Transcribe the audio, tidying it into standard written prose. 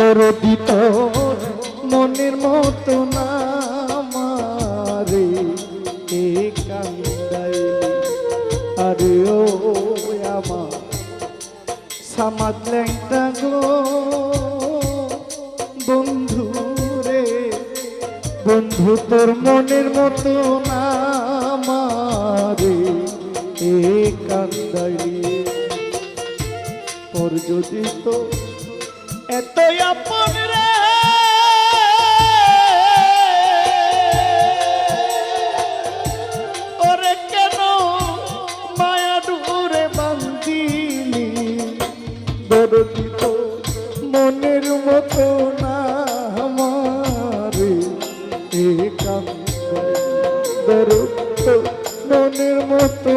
দরদি তোর মনের মতো না আমারে এ কান্দাইলি। আরে ও আমার সামাদ ল্যাংটা গো বন্ধু রে, বন্ধু তোর মনের মতো না আমারে এ কান্দাইলি। তোর যদি তো এতই আপন রে ওরে কেন মায়া ডুরে বান্ধিলি। দরদি তো মনের মতো না আমারে এ কান্দাইলি। দরদ তো মনের মতো